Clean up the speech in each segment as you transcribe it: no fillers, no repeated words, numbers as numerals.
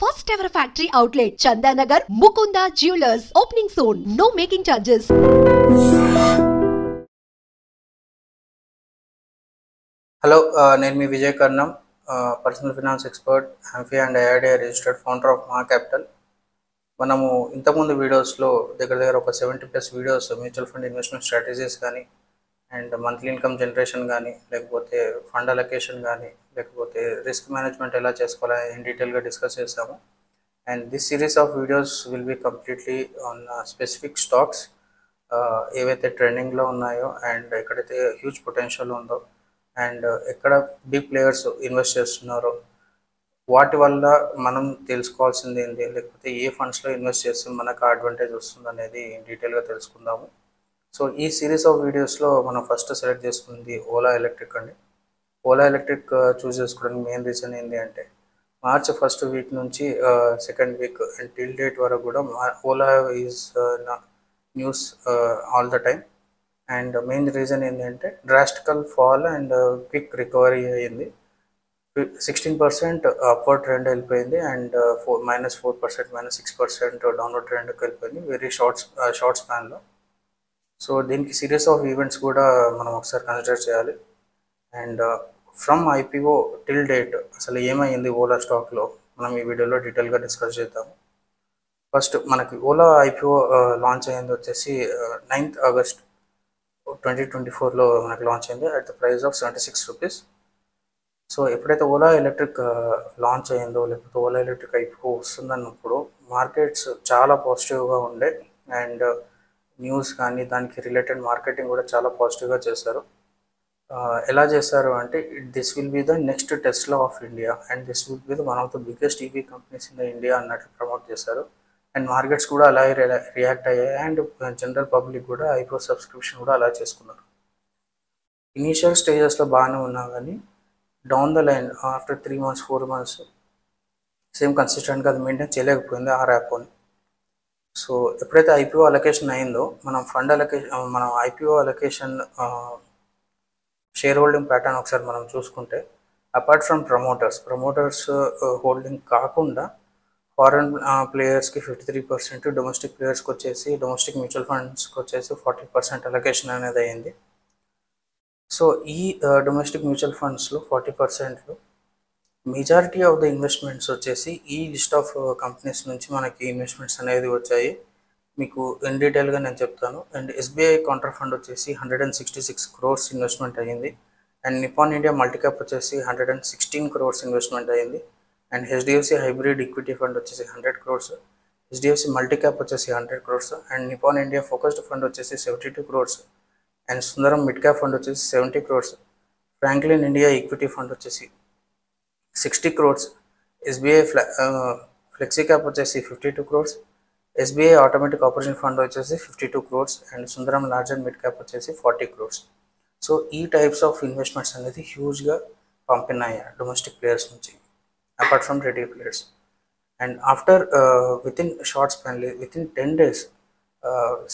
First ever factory outlet, Chandanagar, Mukunda Jewelers, opening soon. No making charges. Hello నేను మీ Vijay Karnam personal finance expert ఎంఫీ and IRDAI registered founder of మా capital. మనము ఇంతకుముందు వీడియోస్లో దగ్గర ఒక 70+ videos mutual fund investment strategies కానీ అండ్ మంత్లీ ఇన్కమ్ జనరేషన్ కానీ లేకపోతే ఫండ్ అలొకేషన్ కానీ లేకపోతే రిస్క్ మేనేజ్మెంట్ ఎలా చేసుకోవాలని ఇన్ డీటెయిల్గా డిస్కస్ చేస్తాము. And this series of videos will be completely on specific stocks ఏవైతే ట్రెండింగ్లో ఉన్నాయో అండ్ ఎక్కడైతే హ్యూజ్ పొటెన్షియల్ ఉందో అండ్ ఎక్కడ బిగ్ ప్లేయర్స్ ఇన్వెస్ట్ చేస్తున్నారో వాటి వల్ల మనం తెలుసుకోవాల్సింది ఏంటి, లేకపోతే ఏ ఫండ్స్లో ఇన్వెస్ట్ చేస్తే మనకు అడ్వాంటేజ్ వస్తుంది అనేది డీటెయిల్గా తెలుసుకుందాము. సో ఈ సిరీస్ ఆఫ్ వీడియోస్లో మనం ఫస్ట్ సెలెక్ట్ చేసుకుంది ఓలా ఎలక్ట్రిక్ అండి. ఓలా ఎలక్ట్రిక్ చూస్ చేసుకోవడానికి మెయిన్ రీజన్ ఏంటి అంటే మార్చ్ ఫస్ట్ వీక్ నుంచి second week and till date వరకు కూడా Ola is news all the time. And main reason ఏంటంటే drastical fall and quick recovery అయ్యింది. 16% అప్వర్డ్ ట్రెండ్ వెళ్ళిపోయింది అండ్ -4% -6% డౌన్వర్డ్ ట్రెండ్కి వెళ్ళిపోయింది వెరీ షార్ట్ స్పాన్లో. సో దీనికి సిరీస్ ఆఫ్ ఈవెంట్స్ కూడా మనం ఒకసారి కన్సిడర్ చేయాలి. And from IPO till date అసలు ఏమైంది ఓలా స్టాక్లో మనం ఈ వీడియోలో డీటెయిల్గా డిస్కస్ చేద్దాము. ఫస్ట్ మనకి ఓలా ఐపీఓ లాంచ్ అయ్యింది వచ్చేసి 9th ఆగస్ట్ 2024లో మనకు లాంచ్ అయింది at the price of 76 rupees. So ఎప్పుడైతే ఓలా ఎలక్ట్రిక్ లాంచ్ అయ్యిందో లేకపోతే ఓలా ఎలక్ట్రిక్ ఐపీఓ వస్తుందన్నప్పుడు మార్కెట్స్ చాలా పాజిటివ్గా ఉండే అండ్ న్యూస్ కానీ దానికి రిలేటెడ్ మార్కెటింగ్ కూడా చాలా పాజిటివ్గా చేశారు. ఎలా చేశారు అంటే this will be the next Tesla of India and this will be the one of the biggest EV companies in the India అన్నట్లు ప్రమోట్ చేశారు. అండ్ మార్కెట్స్ కూడా అలాగే రియాక్ట్ అయ్యాయి అండ్ జనరల్ పబ్లిక్ కూడా ఐపీఓ సబ్స్క్రిప్షన్ కూడా అలా చేసుకున్నారు. Initial స్టేజెస్లో బాగానే ఉన్నా కానీ down the line after 3 months 4 months same కన్సిస్టెంట్గా అది మెయింటైన్ చేయలేకపోయింది ఆ ర్యాపోని. సో ఎప్పుడైతే ఐపీఓ అలొకేషన్ అయిందో మనం IPO allocation share holding pattern ఒకసారి మనం చూసుకుంటే అపార్ట్ ఫ్రమ్ ప్రమోటర్స్ హోల్డింగ్ కాకుండా ఫారెన్ ప్లేయర్స్కి 53%, డొమెస్టిక్ ప్లేయర్స్కి వచ్చేసి డొమెస్టిక్ మ్యూచువల్ ఫండ్స్కి వచ్చేసి 40% అలొకేషన్ అనేది అయింది. సో ఈ డొమెస్టిక్ మ్యూచువల్ ఫండ్స్లో 40%లో మెజారిటీ ఆఫ్ ద ఇన్వెస్ట్మెంట్స్ వచ్చేసి ఈ లిస్ట్ ఆఫ్ కంపెనీస్ నుంచి మనకి ఇన్వెస్ట్మెంట్స్ అనేది వచ్చాయి. మీకు ఇన్ డీటెయిల్గా నేను చెప్తాను. అండ్ ఎస్బీఐ కౌంటర్ ఫండ్ వచ్చేసి 166 crores ఇన్వెస్ట్మెంట్ అయ్యింది. అండ్ నిపాన్ ఇండియా మల్టీక్యాప్ వచ్చేసి 116 crores ఇన్వెస్ట్మెంట్ అయ్యింది. And HDFC hybrid equity fund వచ్చేసి 100 crores, హెచ్డిఎఫ్సి మల్టీక్యాప్ వచ్చేసి 100 crores and Nippon India focused fund వచ్చేసి 72 crores and Sundaram mid cap fund వచ్చేసి 70 crores, Franklin India equity fund వచ్చేసి 60 crores, SBI flexi cap వచ్చేసి 52 crores, SBI automatic operation fund వచ్చేసి 52 crores and Sundaram large and mid cap వచ్చేసి 40 crores. So ఈ types of investments అనేది హ్యూజ్గా పంపినాయి domestic players నుంచి apart from retail players. And after within 10 days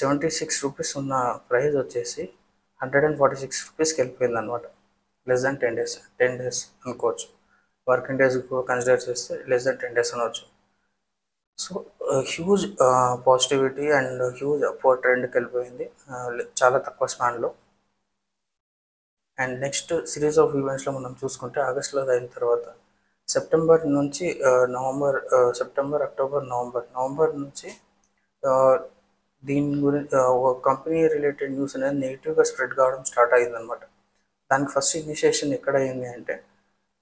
76 rupees ఉన్న price వచ్చేసి 146 రూపీస్కి వెళ్ళిపోయింది అనమాట. లెస్ దాన్ 10 days అనుకోవచ్చు. వర్కింగ్ డేస్ కన్సిడర్ చేస్తే లెస్ దాన్ 10 days అనవచ్చు. So huge positivity and huge upward ట్రెండ్కి వెళ్ళిపోయింది చాలా తక్కువ స్పాన్లో. అండ్ నెక్స్ట్ సిరీస్ ఆఫ్ ఈవెంట్స్లో మనం చూసుకుంటే ఆగస్ట్లో అయిన తర్వాత సెప్టెంబర్ నుంచి సెప్టెంబర్, అక్టోబర్, నవంబర్ నుంచి దీని గురించి ఒక కంపెనీ రిలేటెడ్ న్యూస్ అనేది నెగిటివ్గా స్ప్రెడ్ కావడం స్టార్ట్ అయ్యిందనమాట. దానికి ఫస్ట్ ఇనిషియేషన్ ఎక్కడ అయింది అంటే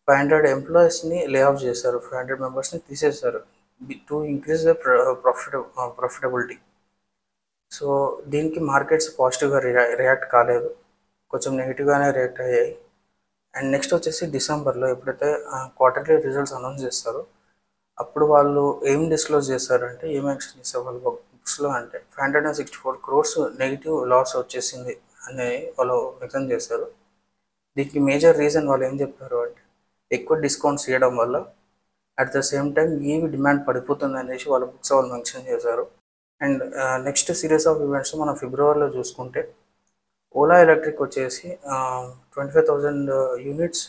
500 ఎంప్లాయీస్ని లే ఆఫ్ చేశారు, 500 మెంబర్స్ని తీసేశారు to increase the profitability. So దీనికి మార్కెట్స్ పాజిటివ్గా రియాక్ట్ కాలేదు, కొంచెం నెగిటివ్గానే రియాక్ట్ అయ్యాయి. అండ్ నెక్స్ట్ వచ్చేసి డిసెంబర్లో ఎప్పుడైతే క్వార్టర్లీ రిజల్ట్స్ అనౌన్స్ చేస్తారో అప్పుడు వాళ్ళు ఏం డిస్క్లోజ్ చేశారంటే ఏం యాక్షన్ చేస్తారు వాళ్ళ బుక్స్లో అంటే 564 crores నెగిటివ్ లాస్ వచ్చేసింది అని వాళ్ళు వ్యక్తం చేశారు. దీనికి మేజర్ రీజన్ వాళ్ళు ఏం చెప్పారు అంటే ఎక్కువ డిస్కౌంట్స్ ఇవ్వడం వల్ల at the same time EV demand పడిపోతుంది అనేసి వాళ్ళ బుక్స్ వాళ్ళు మెన్షన్ చేశారు. And next series of events మనం ఫిబ్రవరిలో చూసుకుంటే ఓలా ఎలక్ట్రిక్ వచ్చేసి 25,000 యూనిట్స్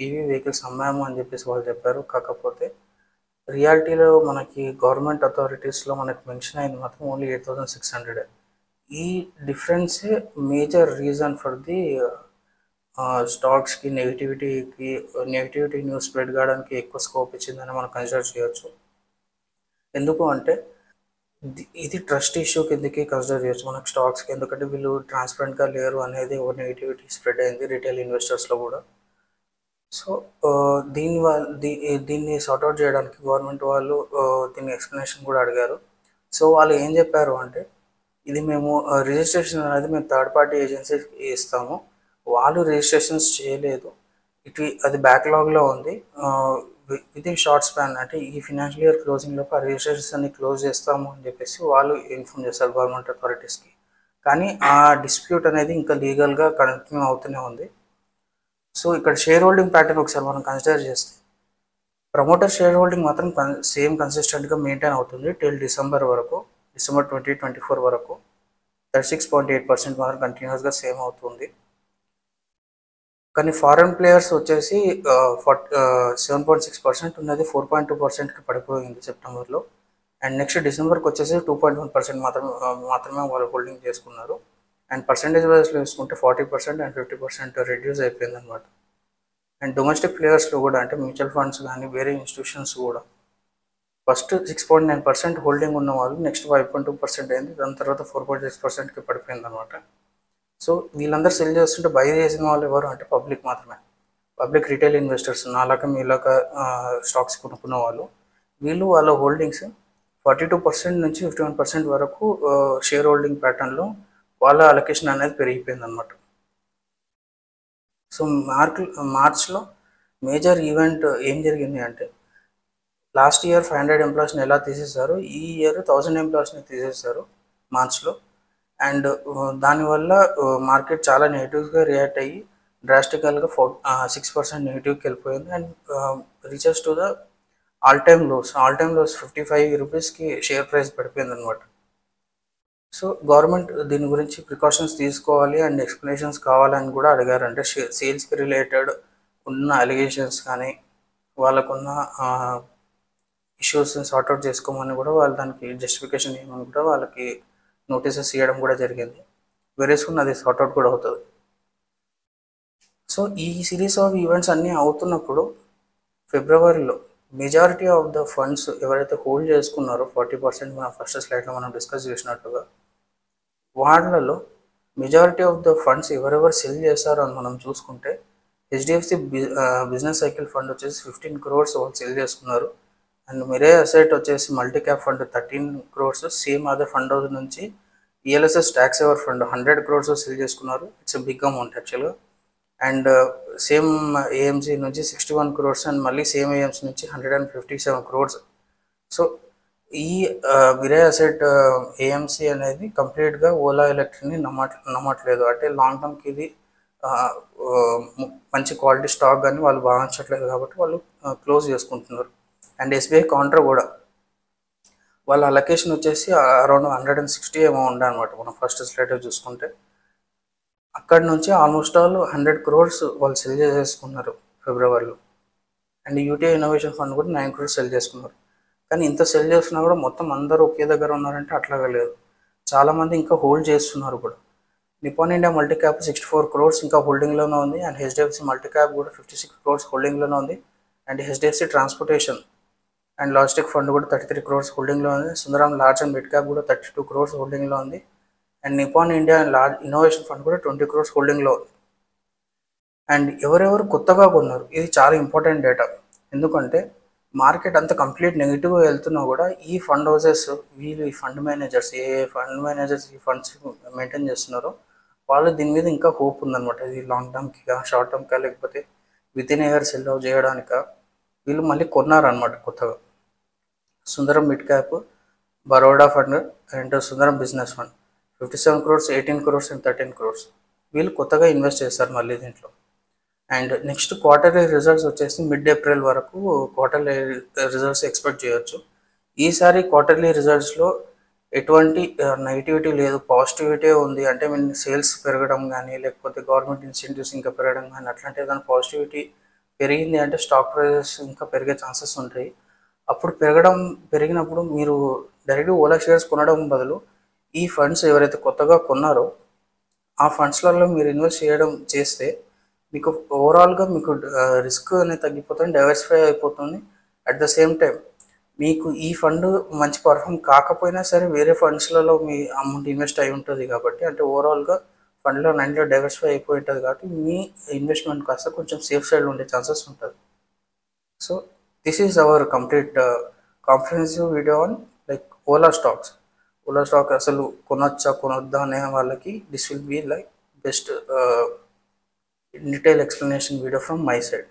ఈవీ వెహికల్స్ అమ్మాము అని చెప్పేసి వాళ్ళు చెప్పారు. కాకపోతే రియాలిటీలో మనకి గవర్నమెంట్ అథారిటీస్లో మనకి మెన్షన్ అయింది మాత్రం ఓన్లీ 8,600. ఈ డిఫరెన్సే మేజర్ రీజన్ ఫర్ ది స్టాక్స్కి నెగిటివిటీ న్యూస్ స్ప్రెడ్ కావడానికి ఎక్కువ స్కోప్ ఇచ్చిందని మనం కన్సిడర్ చేయొచ్చు. ఎందుకు అంటే ఇది ట్రస్ట్ ఇష్యూ కిందకి కన్సిడర్ చేయొచ్చు మనకు స్టాక్స్కి, ఎందుకంటే వీళ్ళు ట్రాన్స్పరెంట్గా లేరు అనేది ఒక నెగిటివిటీ స్ప్రెడ్ అయింది రిటైల్ ఇన్వెస్టర్స్లో కూడా. సో దీన్ని సార్ట్అవుట్ చేయడానికి గవర్నమెంట్ వాళ్ళు దీని ఎక్స్ప్లెనేషన్ కూడా అడిగారు. సో వాళ్ళు ఏం చెప్పారు అంటే, ఇది మేము రిజిస్ట్రేషన్ అనేది మేము థర్డ్ పార్టీ ఏజెన్సీకి ఇస్తాము, వాళ్ళు రిజిస్ట్రేషన్స్ చేయలేదు, అది బ్యాక్లాగ్లో ఉంది, విత్ ఇన్ షార్ట్ స్పాన్ అంటే ఈ ఫినాన్షియల్ ఇయర్ క్లోజింగ్ లోపు ఆ రిజిస్ట్రేషన్స్ అన్ని క్లోజ్ చేస్తాము అని చెప్పేసి వాళ్ళు ఇన్ఫార్మ్ చేస్తారు గవర్నమెంట్ అథారిటీస్కి. కానీ ఆ డిస్ప్యూట్ అనేది ఇంకా లీగల్గా కంటిన్యూ అవుతూనే ఉంది. సో ఇక్కడ షేర్ హోల్డింగ్ ప్యాటర్న్ ఒకసారి మనం కన్సిడర్ చేస్తే, ప్రమోటర్ షేర్ హోల్డింగ్ మాత్రం సేమ్ కన్సిస్టెంట్గా మెయింటైన్ అవుతుంది టిల్ డిసెంబర్ 2024 వరకు. 36.8% మాత్రం కంటిన్యూస్గా సేమ్ అవుతుంది. కానీ ఫారెన్ ప్లేయర్స్ వచ్చేసి 7.6% ఉన్నది 4.2%కి పడిపోయింది సెప్టెంబర్లో. అండ్ నెక్స్ట్ డిసెంబర్కి వచ్చేసి 2.1% మాత్రమే వాళ్ళు హోల్డింగ్ చేసుకున్నారు. అండ్ పర్సంటేజ్ వైజ్లో చూసుకుంటే 40% అండ్ 50% రెడ్యూస్ అయిపోయింది అనమాట. అండ్ డొమెస్టిక్ ప్లేయర్స్లో కూడా అంటే మ్యూచువల్ ఫండ్స్ కానీ వేరే ఇన్స్టిట్యూషన్స్ కూడా ఫస్ట్ 6.9% హోల్డింగ్ ఉన్న వాళ్ళు నెక్స్ట్ 5.2% అయింది, దాని తర్వాత 4.6%కి పడిపోయింది అనమాట. సో వీళ్ళందరూ సెల్ చేస్తుంటే బై చేసిన వాళ్ళు ఎవరు అంటే పబ్లిక్ మాత్రమే, పబ్లిక్ రిటైల్ ఇన్వెస్టర్స్ నాలాగా మీలాగా స్టాక్స్ కొనుక్కున్న వాళ్ళు. వీళ్ళు వాళ్ళ హోల్డింగ్స్ 42% నుంచి 51% వరకు షేర్ హోల్డింగ్ ప్యాటర్న్లో వాళ్ళ అలొకేషన్ అనేది పెరిగిపోయింది అనమాట. సో మార్చ్లో మేజర్ ఈవెంట్ ఏం జరిగింది అంటే, లాస్ట్ ఇయర్ 500 ఎంప్లాయీస్ని ఎలా తీసేశారు, ఈ ఇయర్ 1000 ఎంప్లాయీస్ని తీసేశారు మార్చ్లో. అండ్ దానివల్ల మార్కెట్ చాలా నెగిటివ్గా రియాక్ట్ అయ్యి డ్రాస్టికల్గా 6% నెగిటివ్కి వెళ్ళిపోయింది. And reaches to the all time lows 55 రూపీస్కి షేర్ ప్రైస్ పడిపోయింది అనమాట. సో గవర్నమెంట్ దీని గురించి ప్రికాషన్స్ తీసుకోవాలి అండ్ ఎక్స్ప్లెనేషన్స్ కావాలని కూడా అడిగారు. అంటే సేల్స్కి రిలేటెడ్ ఉన్న అలిగేషన్స్ కానీ వాళ్ళకున్న ఇష్యూస్ని సార్ట్అవుట్ చేసుకోమని కూడా వాళ్ళు దానికి జస్టిఫికేషన్ ఇవ్వమని కూడా వాళ్ళకి నోటీసెస్ ఇవ్వడం కూడా జరిగింది. వెరీసూన్ అది సార్ట్అవుట్ కూడా అవుతుంది. సో ఈ సిరీస్ ఆఫ్ ఈవెంట్స్ అన్నీ అవుతున్నప్పుడు ఫిబ్రవరిలో మెజారిటీ ఆఫ్ ద ఫండ్స్ ఎవరైతే హోల్డ్ చేసుకున్నారో 40% మన ఫస్ట్ స్లైడ్లో మనం డిస్కస్ చేసినట్టుగా, వాళ్ళలో మెజారిటీ ఆఫ్ ద ఫండ్స్ ఎవరెవరు సెల్ చేస్తారో అని మనం చూసుకుంటే, హెచ్డిఎఫ్సి బిజినెస్ సైకిల్ ఫండ్ వచ్చేసి 15 crores వాళ్ళు సెల్ చేసుకున్నారు. అండ్ మిరే అసెట్ వచ్చేసి multi cap fund 13 crores, same అదే ఫండ్ హౌస్ నుంచి ELSS tax ever fund 100 crores cell చేసుకున్నారు. ఇట్స్ ఎ బిగ్ అమౌంట్ యాక్చువల్గా. అండ్ సేమ్ ఏఎంసీ నుంచి 61 crores అండ్ మళ్ళీ సేమ్ ఏఎంసీ నుంచి 157 crores. సో ఈ మిరే అసెట్ ఏఎంసీ అనేది కంప్లీట్గా ఓలా ఎలక్ట్రిక్ని నమ్మట్లేదు. అంటే లాంగ్ టర్మ్కి ఇది మంచి క్వాలిటీ స్టాక్ కానీ వాళ్ళు భావించట్లేదు కాబట్టి వాళ్ళు క్లోజ్ చేసుకుంటున్నారు. అండ్ ఎస్బీఐ కౌంటర్ కూడా వాళ్ళ అలొకేషన్ వచ్చేసి అరౌండ్ 160 ఏమో ఉండే అనమాట. మనం ఫస్ట్ స్లైడ్ చూసుకుంటే అక్కడ నుంచి ఆల్మోస్ట్ ఆల్ 100 crores వాళ్ళు సెల్ చేసేసుకున్నారు ఫిబ్రవరిలో. అండ్ యూటీఐ ఇన్నోవేషన్ ఫండ్ కూడా 9 crores సెల్ చేసుకున్నారు. కానీ ఇంత సెల్ చేస్తున్నా కూడా మొత్తం అందరూ ఒకే దగ్గర ఉన్నారంటే అట్లాగా లేదు, చాలామంది ఇంకా హోల్డ్ చేస్తున్నారు కూడా. Nippon India multi cap 64 crores ఇంకా హోల్డింగ్లోనే ఉంది. అండ్ హెచ్డిఎఫ్సి మల్టీ క్యాప్ కూడా 56 crores హోల్డింగ్లోనే ఉంది. And HDFC transportation and logistic fund కూడా 33 crores హోల్డింగ్లో ఉంది. సుందరం లార్జ్ అండ్ మిడ్ క్యాప్ కూడా 32 crores హోల్డింగ్లో ఉంది. And Nippon India and large innovation fund కూడా 20 crores హోల్డింగ్లో ఉంది. అండ్ ఎవరెవరు కొత్తగా కొన్నారు, ఇది చాలా ఇంపార్టెంట్ డేటా. ఎందుకంటే మార్కెట్ అంతా కంప్లీట్ నెగిటివ్గా వెళ్తున్నా కూడా ఈ ఫండ్ హౌసెస్ వీళ్ళు ఈ ఫండ్ మేనేజర్స్ ఈ ఫండ్స్ మెయింటైన్ చేస్తున్నారో వాళ్ళు దీని మీద ఇంకా హోప్ ఉందన్నమాట. ఇది లాంగ్ టర్మ్కి షార్ట్ టర్మ్కా లేకపోతే with in year sell out చేయడానిక వీళ్ళు మళ్ళీ కొన్నారనమాట కొత్తగా. Sundaram mid cap, Baroda fund and Sundaram business fund 57 crores, 18 crores and 13 crores వీళ్ళు కొత్తగా ఇన్వెస్ట్ చేస్తారు మళ్ళీ దీంట్లో. అండ్ నెక్స్ట్ క్వార్టర్లీ రిజల్ట్స్ వచ్చేసి మిడ్ ఏప్రిల్ వరకు క్వార్టర్లీ రిజల్ట్స్ ఎక్స్పెక్ట్ చేయొచ్చు. ఈసారి క్వార్టర్లీ రిజల్ట్స్లో ఎటువంటి నెగిటివిటీ లేదు, పాజిటివిటీ ఉంది. అంటే మీన్ సేల్స్ పెరగడం కానీ లేకపోతే గవర్నమెంట్ ఇన్సెంటివ్స్ ఇంకా పెరగడం కానీ అట్లాంటి ఏదైనా పాజిటివిటీ పెరిగింది అంటే స్టాక్ ప్రైజెస్ ఇంకా పెరిగే ఛాన్సెస్ ఉంటాయి. అప్పుడు పెరిగినప్పుడు మీరు డైరెక్ట్ ఓలా షేర్స్ కొనడం బదులు ఈ ఫండ్స్ ఎవరైతే కొత్తగా కొన్నారో ఆ ఫండ్స్లలో మీరు ఇన్వెస్ట్ చేస్తే మీకు ఓవరాల్గా మీకు రిస్క్ అనేది తగ్గిపోతుంది, డైవర్సిఫై అయిపోతుంది. అట్ ద సేమ్ టైం మీకు ఈ ఫండ్ మంచి పర్ఫామ్ కాకపోయినా సరే వేరే ఫండ్స్లలో మీ అమౌంట్ ఇన్వెస్ట్ అయి ఉంటుంది కాబట్టి, అంటే ఓవరాల్గా ఫండ్లో 90 డైవర్సిఫై అయిపోయి ఉంటుంది కాబట్టి మీ ఇన్వెస్ట్మెంట్ కాస్త కొంచెం సేఫ్ సైడ్ ఉండే ఛాన్సెస్ ఉంటుంది. So this is our complete comprehensive video on like Ola stocks. Ola stock అసలు కొనొచ్చా కొనొద్దా అనే వాళ్ళకి this will be like best detail explanation video from my side.